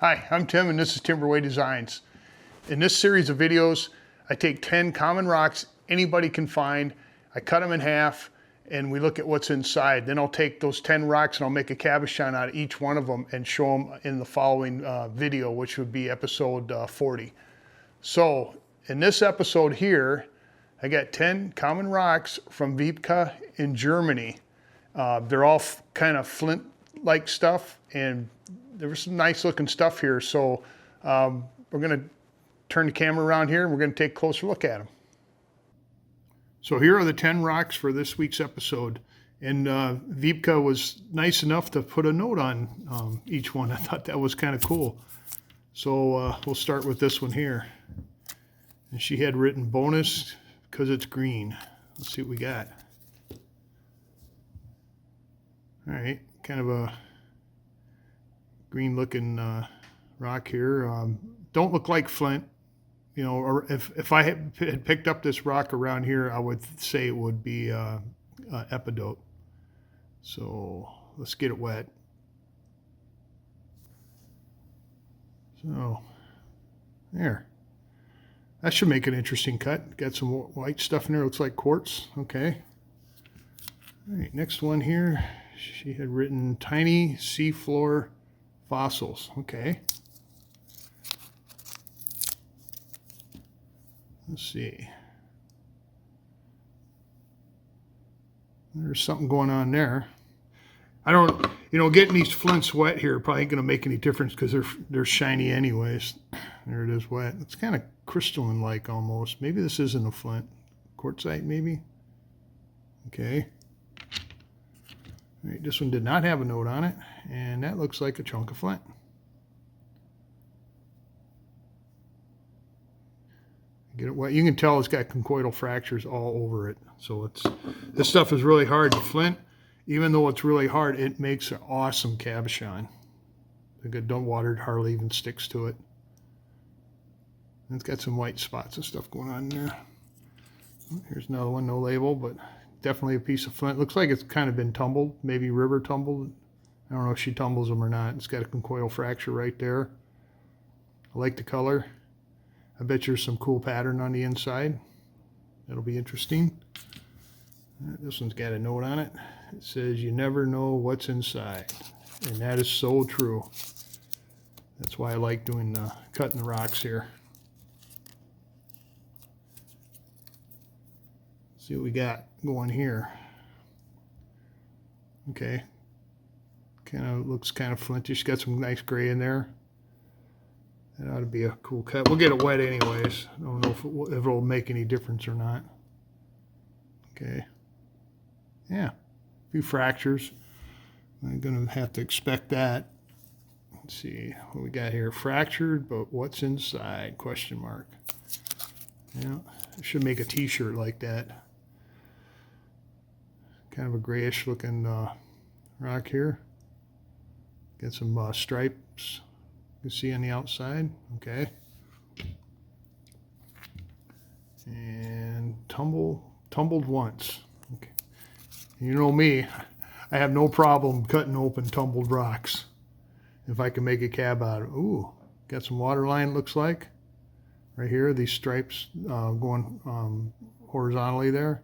Hi, I'm Tim and this is Timberway Designs. In this series of videos, I take 10 common rocks anybody can find, I cut them in half, and we look at what's inside. Then I'll take those 10 rocks and I'll make a cabochon out of each one of them and show them in the following video, which would be episode 40. So in this episode here, I got 10 common rocks from Wiebke in Germany. They're all kind of flint-like stuff, and there was some nice looking stuff here. So we're gonna turn the camera around here and we're gonna take a closer look at them. So here are the 10 rocks for this week's episode. And Wiebke was nice enough to put a note on each one. I thought that was kind of cool. So we'll start with this one here. And she had written bonus because it's green. Let's see what we got. All right, kind of a green looking rock here. Don't look like flint, you know, or if I had picked up this rock around here, I would say it would be epidote. So let's get it wet. So there, that should make an interesting cut. Got some white stuff in there. Looks like quartz. Okay. All right, next one here. She had written tiny seafloor fossils. Okay. Let's see. There's something going on there. I don't, you know, getting these flints wet here probably ain't going to make any difference because they're shiny anyways. There it is, wet. It's kind of crystalline-like almost. Maybe this isn't a flint. Quartzite, maybe? Okay. All right, this one did not have a note on it, and that looks like a chunk of flint. Get it wet. You can tell it's got conchoidal fractures all over it. So this stuff is really hard. The flint, even though it's really hard, it makes an awesome cabochon. Don't water, it hardly even sticks to it. And it's got some white spots and stuff going on there. Here's another one, no label, but definitely a piece of flint. Looks like it's kind of been tumbled, maybe river tumbled. I don't know if she tumbles them or not. It's got a conchoidal fracture right there. I like the color. I bet there's some cool pattern on the inside. That'll be interesting. This one's got a note on it. It says, "You never know what's inside." And that is so true. That's why I like doing cutting the rocks here. Let's see what we got going here. Okay. Kind of looks kind of flintish. Got some nice gray in there. That ought to be a cool cut. We'll get it wet anyways. I don't know if it'll make any difference or not. Okay. Yeah. A few fractures. I'm going to have to expect that. Let's see what we got here. Fractured, but what's inside? Question mark. Yeah. I should make a t-shirt like that. Kind of a grayish looking rock here. Got some stripes. You can see on the outside. Okay. And tumbled once. Okay. You know me, I have no problem cutting open tumbled rocks if I can make a cab out of it. Ooh, got some water line, looks like. Right here, these stripes going horizontally there.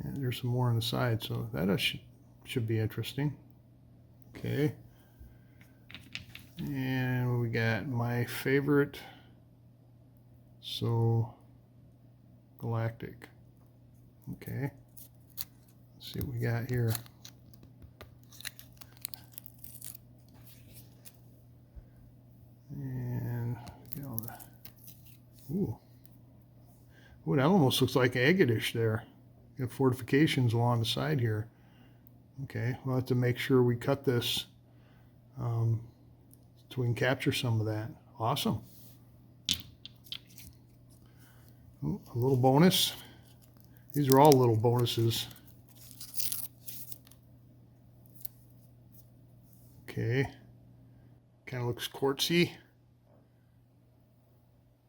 And there's some more on the side, so that should be interesting. Okay. And we got my favorite, so galactic. Okay, let's see what we got here. And you know, ooh, that almost looks like agate-ish there. Got fortifications along the side here. Okay, we'll have to make sure we cut this. So we can capture some of that. Awesome. Ooh, a little bonus. These are all little bonuses. Okay. Kind of looks quartzy.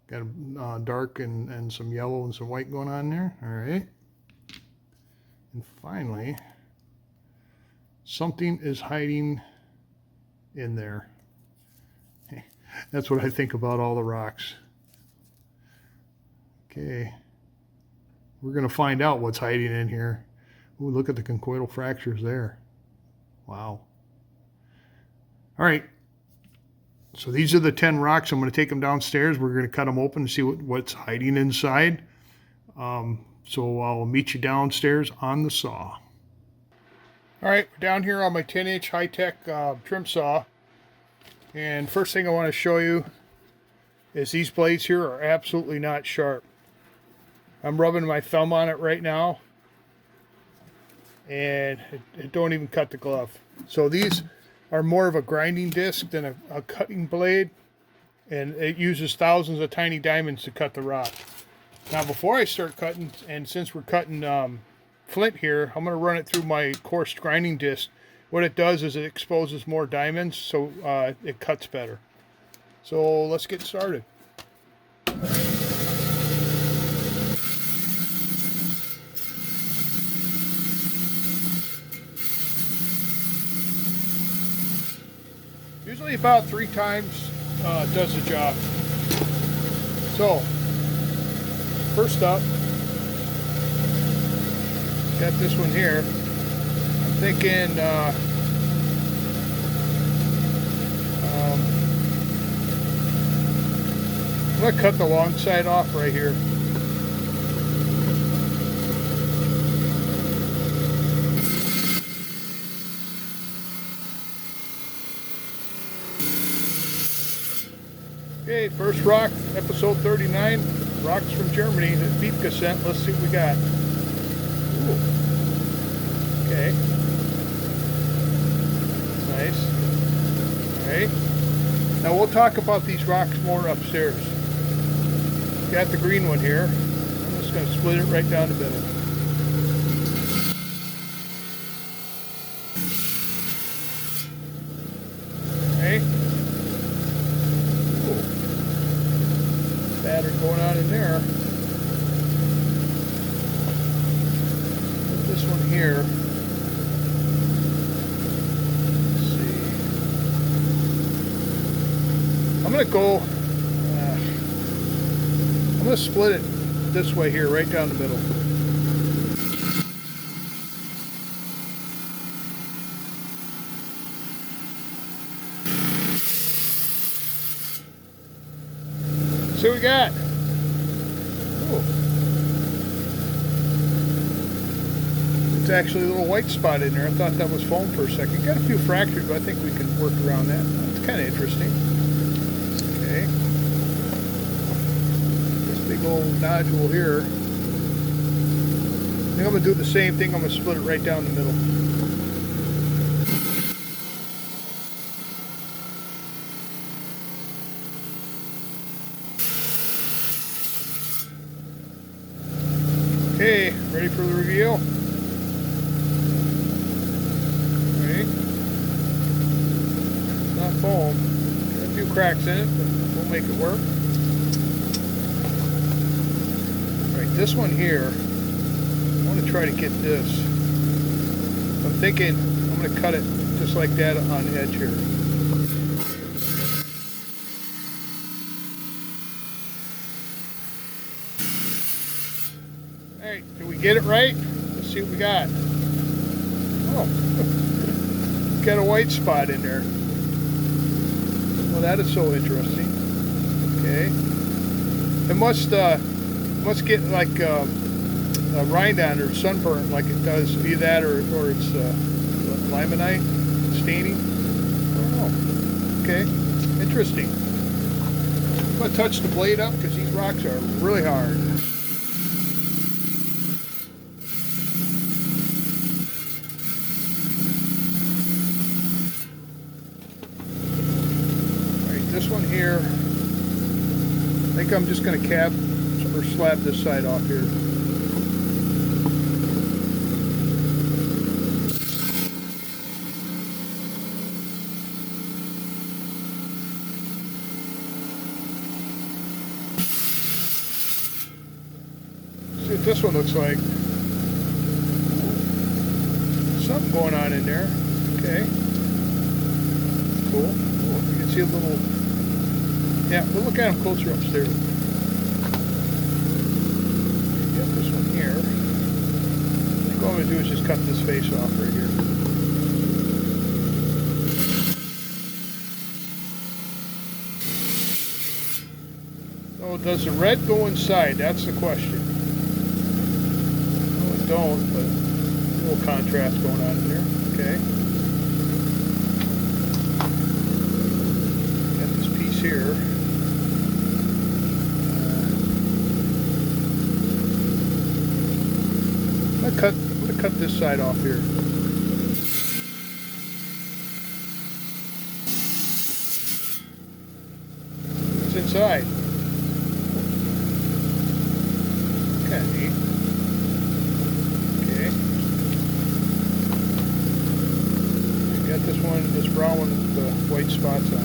Got a dark and some yellow and some white going on there. All right. And finally, something is hiding in there. That's what I think about all the rocks. Okay, we're going to find out what's hiding in here. Ooh, look at the conchoidal fractures there. Wow. All right, so these are the 10 rocks. I'm going to take them downstairs. We're going to cut them open and see what's hiding inside. So I'll meet you downstairs on the saw. All right, we're down here on my 10-inch high-tech trim saw. And first thing I want to show you is these blades here are absolutely not sharp. I'm rubbing my thumb on it right now, and it don't even cut the glove. So these are more of a grinding disc than a cutting blade, and it uses thousands of tiny diamonds to cut the rock. Now before I start cutting, and since we're cutting flint here, I'm going to run it through my coarse grinding disc. What it does is it exposes more diamonds, so it cuts better. So let's get started. Usually about 3 times does the job. So first up, got this one here. I'm thinking I'm going to cut the long side off right here. Okay, first rock, episode 39, rocks from Germany, the beef cassette. Let's see what we got. Ooh. Okay. Nice. Alright. Now we'll talk about these rocks more upstairs. Got the green one here. I'm just going to split it right down the middle. Okay. Cool. Pattern going on in there. Put this one here. Let's see. I'm going to go. I'm going to split it this way here, right down the middle. See what we got. Ooh. It's actually a little white spot in there. I thought that was foam for a second. Got a few fractures, but I think we can work around that. It's kind of interesting. Okay. Old nodule here. I think I'm going to do the same thing. I'm going to split it right down the middle. Okay, ready for the reveal? Okay. Not foam. Got a few cracks in it, but we'll make it work. This one here, I want to try to get this. I'm thinking I'm going to cut it just like that on the edge here. Alright, did we get it right? Let's see what we got. Oh, got a white spot in there. Well, that is so interesting. Okay. It must get like a rind on or sunburn like it does, either that or it's limonite staining. I don't know. Okay, interesting. I'm going to touch the blade up because these rocks are really hard. Alright, this one here, I think I'm just going to cap or slab this side off here. See what this one looks like. Something going on in there. Okay. Cool. see a little, yeah, we'll look at them closer upstairs. Get this one here. I think all I'm going to do is just cut this face off right here. So does the red go inside? That's the question. No, it don't, but a little contrast going on in there. Okay. Got this piece here. I'm gonna cut this side off here. It's inside. Kind of neat. Okay. Got this one, this brown one with the white spots on it.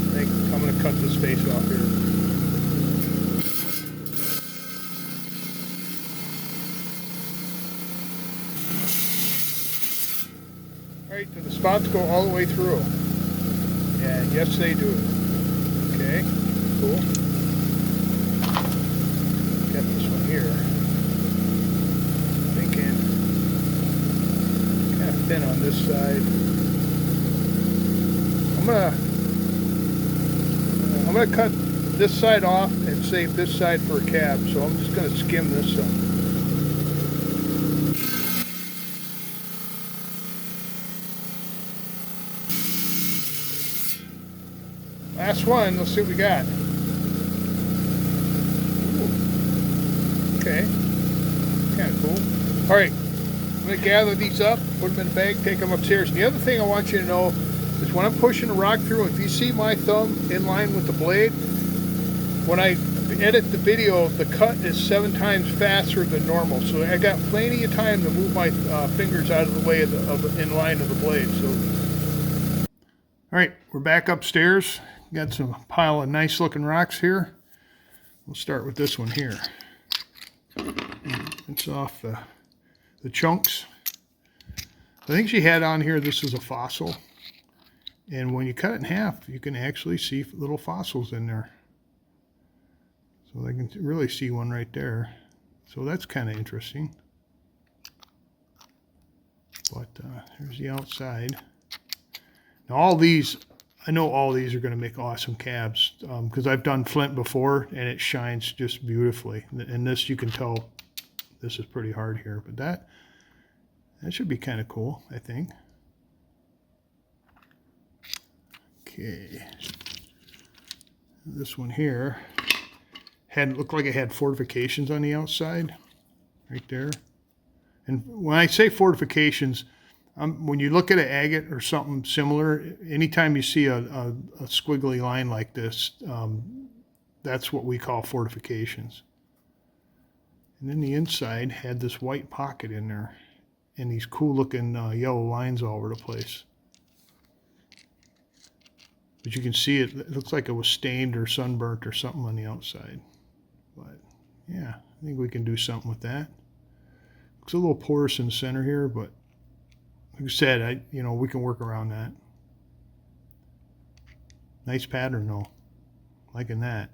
I think I'm going to cut this face off here. Alright, do the spots go all the way through? And yes, they do. Okay, cool. Got this one here. Thinking kind of thin on this side. I'm gonna cut this side off and save this side for a cab. So I'm just gonna skim this some. Last one. Let's see what we got. Okay, kind of cool. All right, I'm going to gather these up, put them in a bag, take them upstairs. And the other thing I want you to know is when I'm pushing a rock through, if you see my thumb in line with the blade, when I edit the video, the cut is 7 times faster than normal. So I got plenty of time to move my fingers out of the way of in line of the blade. So, all right, we're back upstairs. Got some pile of nice looking rocks here. We'll start with this one here. It's off the chunks. I think she had on here, this is a fossil. And when you cut it in half, you can actually see little fossils in there. So I can really see one right there. So that's kind of interesting. But here's the outside. Now all these, I know all these are going to make awesome cabs because I've done flint before and it shines just beautifully. And this, you can tell this is pretty hard here, but that should be kind of cool, I think. Okay, this one here looked like it had fortifications on the outside, right there. And when I say fortifications, when you look at an agate or something similar, anytime you see a squiggly line like this, that's what we call fortifications. And then the inside had this white pocket in there and these cool looking yellow lines all over the place. But you can see it looks like it was stained or sunburnt or something on the outside. But yeah, I think we can do something with that. Looks a little porous in the center here, but like I said, we can work around that. Nice pattern though, liking that.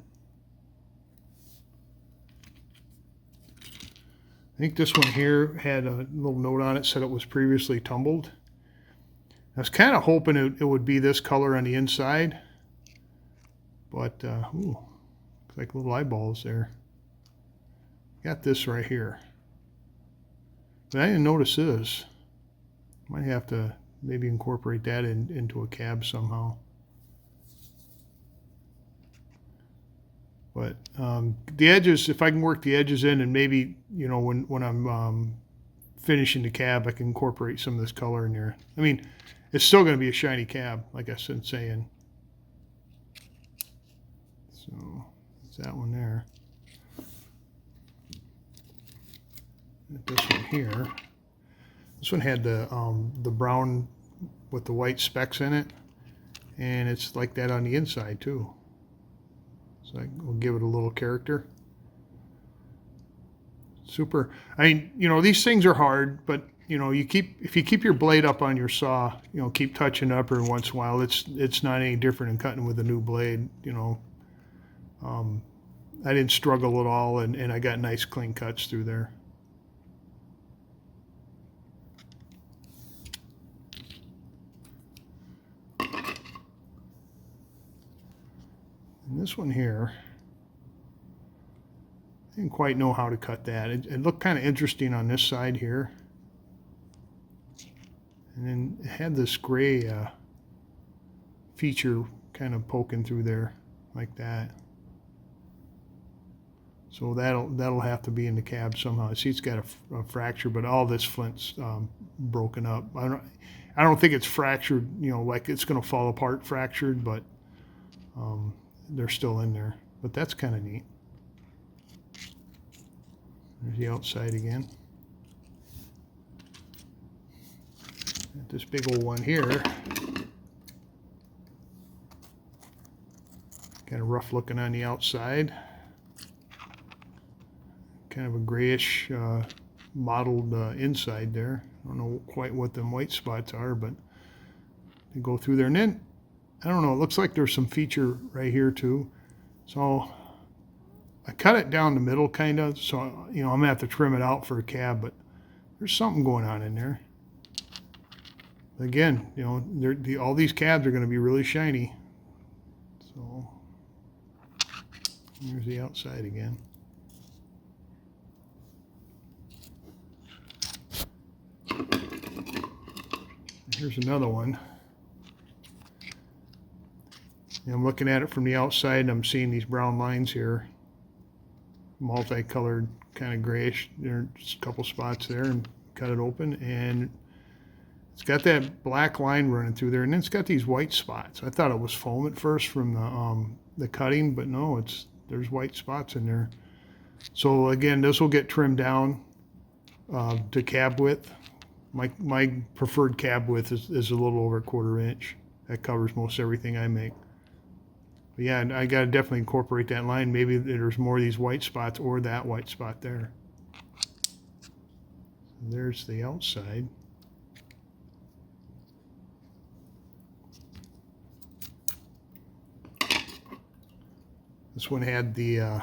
I think this one here had a little note on it, said it was previously tumbled. I was kind of hoping it would be this color on the inside, but ooh, looks like little eyeballs there. Got this right here, but I didn't notice this. Might have to maybe incorporate that into a cab somehow. But the edges, if I can work the edges in, and maybe, when I'm finishing the cab, I can incorporate some of this color in there. I mean, it's still going to be a shiny cab, like I've been saying. So that's that one there. This one here. This one had the brown with the white specks in it, and it's like that on the inside too. So we'll give it a little character. Super. I mean, these things are hard, but you know, if you keep your blade up on your saw, you know, keep touching up every once in a while. It's not any different than cutting with a new blade. You know, I didn't struggle at all, and I got nice clean cuts through there. And this one here, I didn't quite know how to cut that. It looked kind of interesting on this side here. And then it had this gray feature kind of poking through there like that. So that'll have to be in the cab somehow. See, it's got a fracture, but all this flint's broken up. I don't think it's fractured, you know, like it's going to fall apart fractured, but they're still in there. But that's kind of neat. There's the outside again. Got this big old one here. Kind of rough looking on the outside. Kind of a grayish mottled inside there. I don't know quite what them white spots are, but they go through there. And then, I don't know, it looks like there's some feature right here too. So I cut it down the middle kind of, so, you know, I'm gonna have to trim it out for a cab, but there's something going on in there. Again, you know, all these cabs are going to be really shiny. So here's the outside again. Here's another one. I'm looking at it from the outside and I'm seeing these brown lines here. Multicolored, kind of grayish. There's a couple spots there, and cut it open, and it's got that black line running through there, and then it's got these white spots. I thought it was foam at first from the cutting, but no, there's white spots in there. So again, this will get trimmed down to cab width. My preferred cab width is a little over 1/4 inch. That covers most everything I make. But yeah, I got to definitely incorporate that line. Maybe there's more of these white spots or that white spot there. There's the outside. This one had the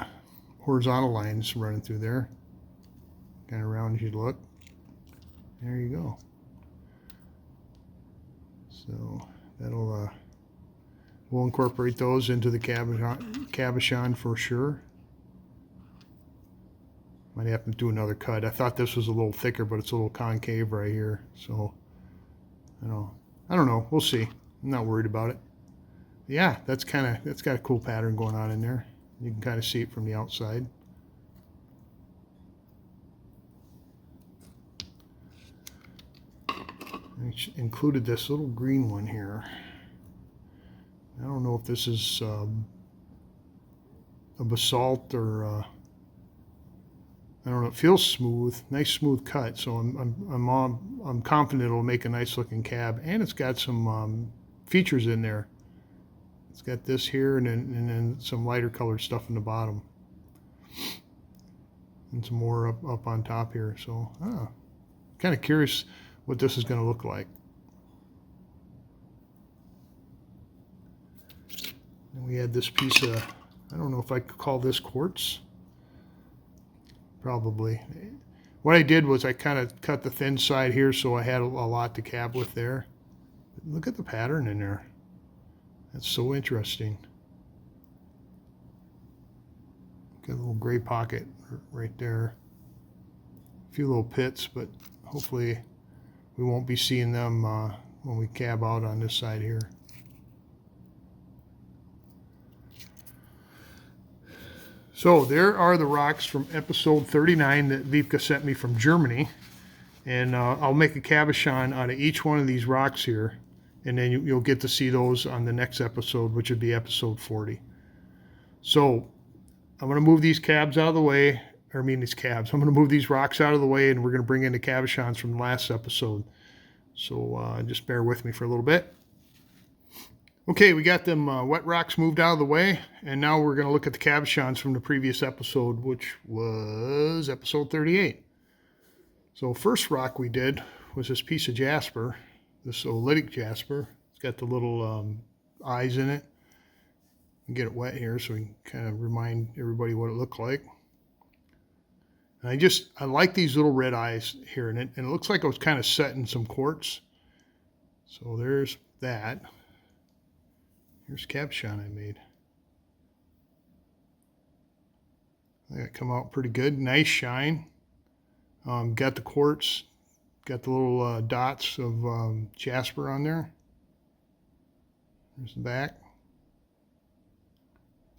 horizontal lines running through there. Kind of round as you look. There you go. So that'll we'll incorporate those into the cabochon for sure. Might have to do another cut. I thought this was a little thicker, but it's a little concave right here. So I don't know. We'll see. I'm not worried about it. Yeah, that's got a cool pattern going on in there. You can kind of see it from the outside. I included this little green one here. I don't know if this is a basalt or I don't know. It feels smooth, nice smooth cut. So I'm confident it'll make a nice looking cab, and it's got some features in there. It's got this here, and then some lighter colored stuff in the bottom, and some more up on top here. So kind of curious what this is going to look like. And we had this piece of, I don't know if I could call this quartz. Probably. What I did was I kind of cut the thin side here, so I had a lot to cab with there. But look at the pattern in there. That's so interesting. Got a little gray pocket right there. A few little pits, but hopefully we won't be seeing them when we cab out on this side here. So there are the rocks from episode 39 that Vivka sent me from Germany. And I'll make a cabochon out of each one of these rocks here. And then you'll get to see those on the next episode, which would be episode 40. So I'm going to move these cabs out of the way. I'm going to move these rocks out of the way, and we're going to bring in the cabochons from the last episode. So just bear with me for a little bit. Okay, we got them wet rocks moved out of the way, and now we're going to look at the cabochons from the previous episode, which was episode 38. So first rock we did was this piece of jasper, this oolitic jasper. It's got the little eyes in it. Get it wet here so we can kind of remind everybody what it looked like. And I like these little red eyes here in it, and it looks like it was kind of set in some quartz. So there's that. Here's cabochon I made. That come out pretty good. Nice shine. Got the quartz, got the little dots of jasper on there. There's the back.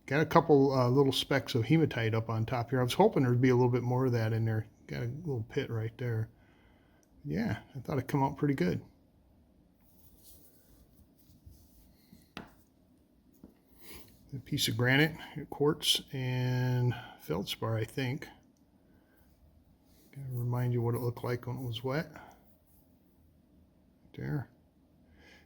Got a couple little specks of hematite up on top here. I was hoping there'd be a little bit more of that in there. Got a little pit right there. Yeah, I thought it'd come out pretty good. A piece of granite, quartz, and feldspar, I think. Gotta remind you what it looked like when it was wet. There.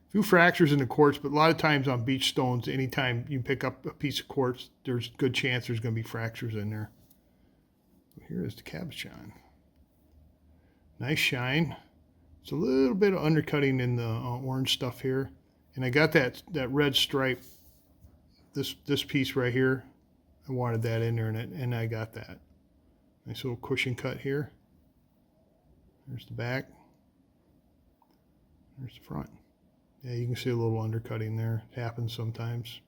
A few fractures in the quartz, but a lot of times on beach stones, anytime you pick up a piece of quartz, there's a good chance there's going to be fractures in there. Here is the cabochon. Nice shine. It's a little bit of undercutting in the orange stuff here. And I got that red stripe, this piece right here. I wanted that in there, and I got that. Nice little cushion cut here. There's the back. There's the front. Yeah, you can see a little undercutting there. It happens sometimes.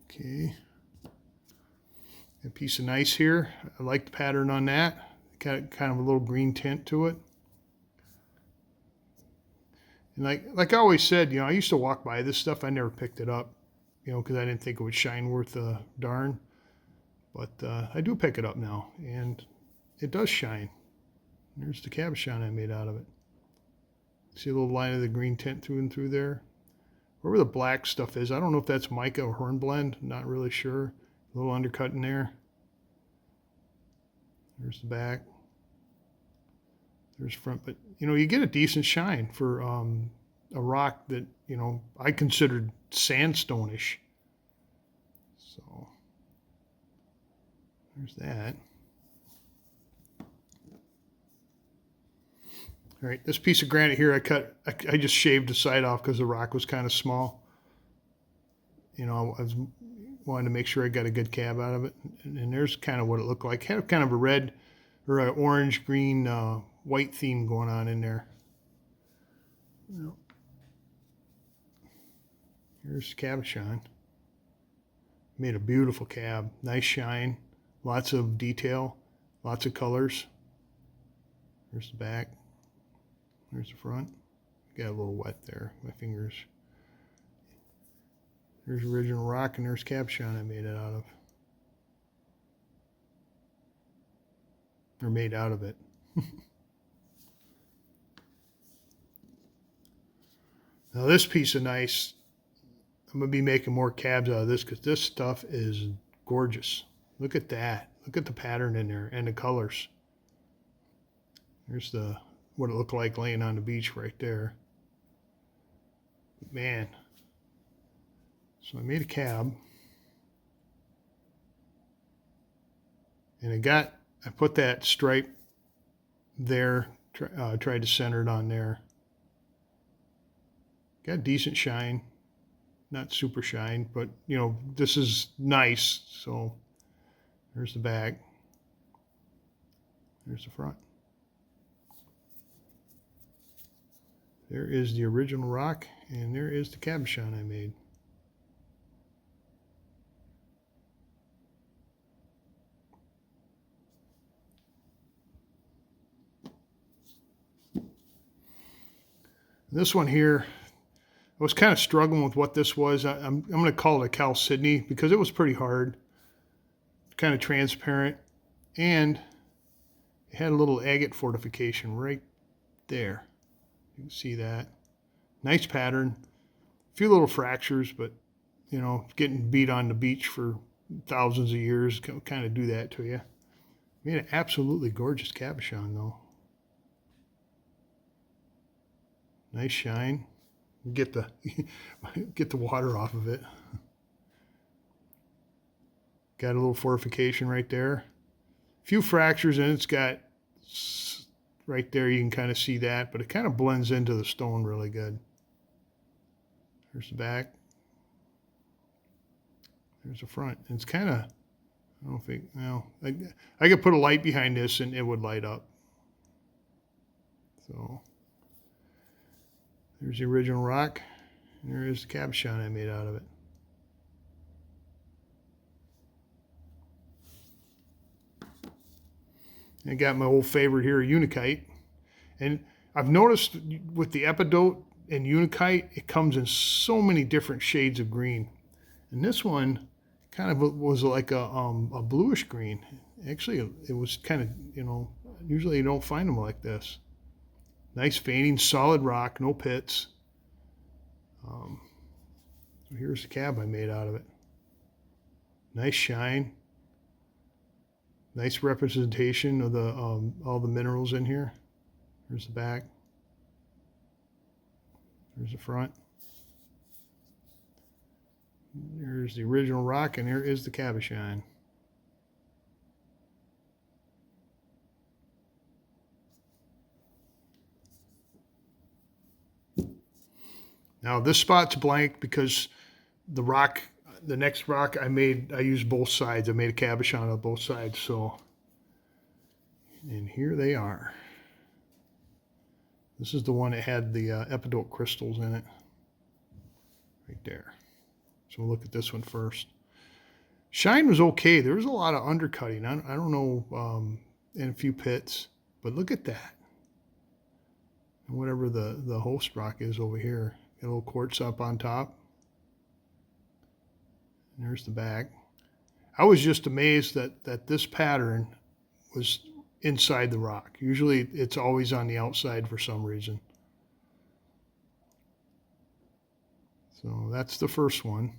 Okay. A piece of nice here. I like the pattern on that. Got kind of a little green tint to it. And like I always said, I used to walk by this stuff. I never picked it up, because I didn't think it would shine worth a darn. But I do pick it up now, and it does shine. There's the cabochon I made out of it. See a little line of the green tint through and through there. Wherever the black stuff is, I don't know if that's mica or hornblende. Not really sure. A little undercut in there. There's the back. There's front. But, you get a decent shine for a rock that, I considered sandstone-ish. So, there's that. All right, this piece of granite here I just shaved the side off because the rock was kind of small. I was wanted to make sure I got a good cab out of it. And there's kind of what it looked like. It had kind of a red or an orange, green, white theme going on in there. Here's cabochon. Made a beautiful cab. Nice shine. Lots of detail. Lots of colors. There's the back. There's the front. Got a little wet there. My fingers. There's original rock, and there's cabochon I made it out of. Or made out of it. Now this piece of nice, I'm going to be making more cabs out of this because this stuff is gorgeous. Look at that. Look at the pattern in there and the colors. There's what it looked like laying on the beach right there. Man. So I made a cab. And I put that stripe there, tried to center it on there. Got decent shine. Not super shine, but this is nice. So there's the back. There's the front. There is the original rock, and there is the cabochon I made. This one here, I was kind of struggling with what this was. I'm going to call it a Cal Sydney because it was pretty hard, kind of transparent, and it had a little agate fortification right there. You can see that. Nice pattern. A few little fractures, but, getting beat on the beach for thousands of years can kind of do that to you. Made an absolutely gorgeous cabochon, though. Nice shine. Get the water off of it. Got a little fortification right there. A few fractures in it. It's got right there, you can kind of see that, but it kind of blends into the stone really good. There's the back. There's the front. And it's kind of, I don't think, well, I could put a light behind this and it would light up. So there's the original rock. And there is the cabochon I made out of it. I got my old favorite here, Unakite. And I've noticed with the epidote and Unakite, it comes in so many different shades of green. And this one kind of was like a bluish green. Actually, it was kind of, you know, usually you don't find them like this. Nice veining, solid rock, no pits. So here's the cab I made out of it. Nice shine. Nice representation of the all the minerals in here. Here's the back. Here's the front. Here's the original rock, and here is the cabochon. Now this spot's blank because the rock, the next rock I made, I used both sides. I made a cabochon on both sides. So, and here they are. This is the one that had the epidote crystals in it. Right there. So we'll look at this one first. Shine was okay. There was a lot of undercutting. I don't know, and a few pits. But look at that. And whatever the host rock is over here. Got a little quartz up on top. And there's the back. I was just amazed that this pattern was inside the rock. Usually it's always on the outside for some reason. So that's the first one.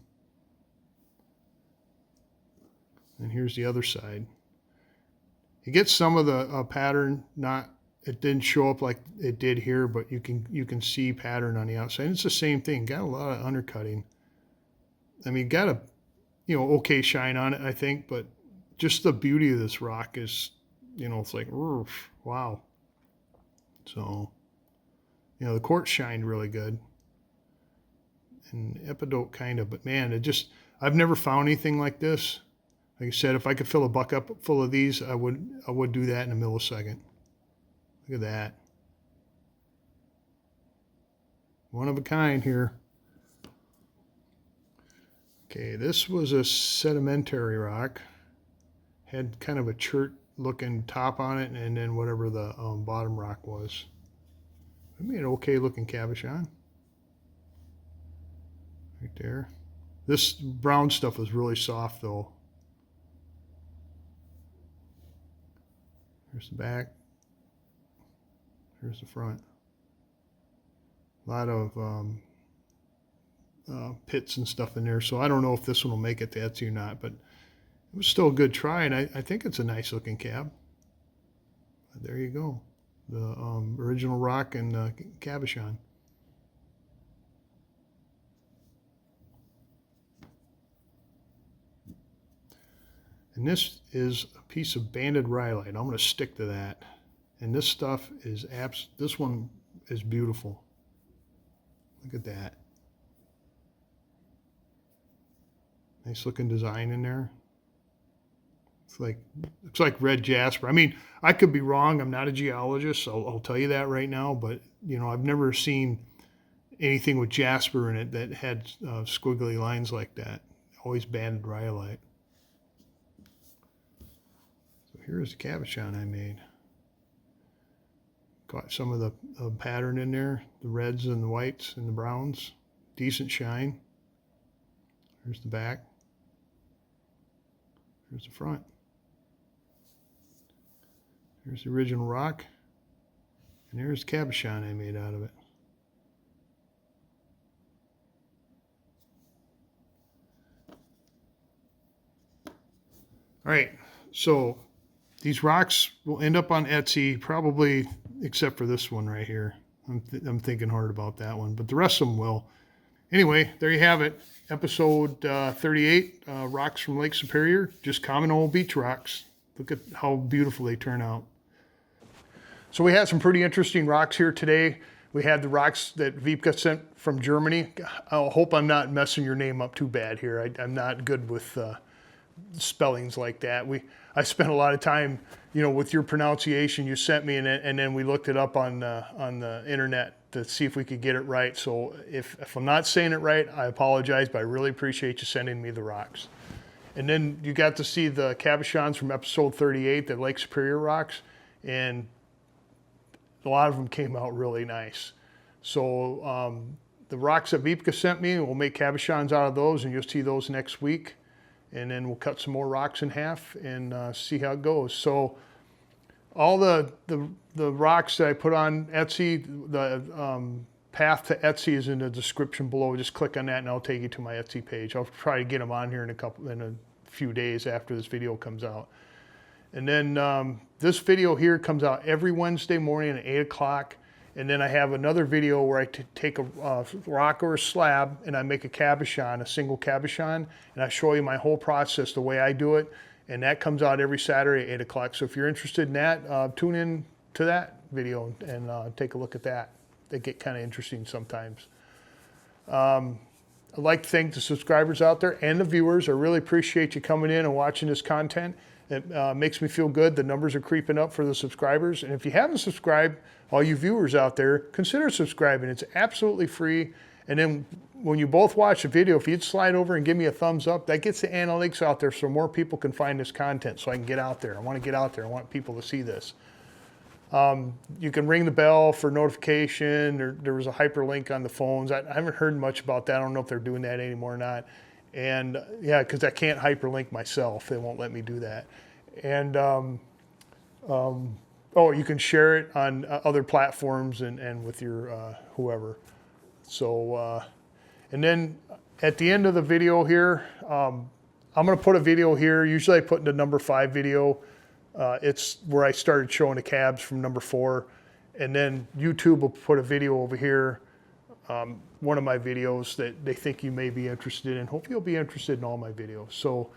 And here's the other side. You get some of the pattern, it didn't show up like it did here, but you can see pattern on the outside. And it's the same thing. Got a lot of undercutting. I mean, got a, you know, okay shine on it, I think, but just the beauty of this rock is, you know, it's like, oof, wow. So, you know, the quartz shined really good. And epidote kind of, but man, I've never found anything like this. Like I said, if I could fill a bucket up full of these, I would do that in a millisecond. Look at that. One of a kind here. Okay, this was a sedimentary rock. Had kind of a chert looking top on it, and then whatever the bottom rock was. I made an okay looking cabochon. Right there. This brown stuff was really soft though. Here's the back. Here's the front. A lot of pits and stuff in there, so I don't know if this one will make it to Etsy or not, but it was still a good try, and I think it's a nice looking cab. But there you go. The original rock and cabochon. And this is a piece of banded rhyolite. I'm going to stick to that. And this stuff is this one is beautiful. Look at that. Nice looking design in there. It's like red jasper. I mean, I could be wrong. I'm not a geologist, so I'll tell you that right now. But you know, I've never seen anything with jasper in it that had squiggly lines like that. Always banded rhyolite. So here's the cabochon I made. Got some of the pattern in there, the reds and the whites and the browns. Decent shine. Here's the back. Here's the front. Here's the original rock. And here's the cabochon I made out of it. All right, so these rocks will end up on Etsy, probably except for this one right here. I'm thinking hard about that one, but the rest of them will. Anyway, there you have it. Episode 38, Rocks from Lake Superior. Just common old beach rocks. Look at how beautiful they turn out. So we had some pretty interesting rocks here today. We had the rocks that Vipka sent from Germany. I hope I'm not messing your name up too bad here. I'm not good with spellings like that. I spent a lot of time, with your pronunciation you sent me, and then we looked it up on the internet to see if we could get it right. So if I'm not saying it right, I apologize, but I really appreciate you sending me the rocks. And then you got to see the cabochons from episode 38, the Lake Superior rocks, and a lot of them came out really nice. So the rocks that Vipka sent me, we'll make cabochons out of those, and you'll see those next week. And then we'll cut some more rocks in half and see how it goes. So all the rocks that I put on Etsy, the path to Etsy is in the description below. Just click on that and I'll take you to my Etsy page. I'll try to get them on here in a few days after this video comes out. And then this video here comes out every Wednesday morning at 8 o'clock. And then I have another video where I take a rock or a slab and I make a cabochon, a single cabochon, and I show you my whole process, the way I do it. And that comes out every Saturday at 8 o'clock. So if you're interested in that, tune in to that video and take a look at that. They get kind of interesting sometimes. I'd like to thank the subscribers out there and the viewers. I really appreciate you coming in and watching this content. It makes me feel good. The numbers are creeping up for the subscribers. And if you haven't subscribed, all you viewers out there, consider subscribing. It's absolutely free. And then when you both watch the video, if you'd slide over and give me a thumbs up, that gets the analytics out there so more people can find this content so I can get out there. I want to get out there. I want people to see this. You can ring the bell for notification. There was a hyperlink on the phones. I haven't heard much about that. I don't know if they're doing that anymore or not. And yeah, because I can't hyperlink myself. They won't let me do that. And oh, you can share it on other platforms and with your whoever. So, and then at the end of the video here, I'm going to put a video here. Usually I put in the number 5 video. It's where I started showing the cabs from number 4. And then YouTube will put a video over here. One of my videos that they think you may be interested in. Hope you'll be interested in all my videos. So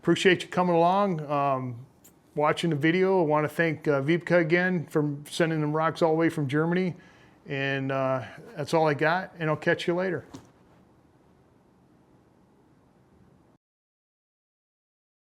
appreciate you coming along, watching the video. I want to thank Vipka again for sending them rocks all the way from Germany. And that's all I got, and I'll catch you later.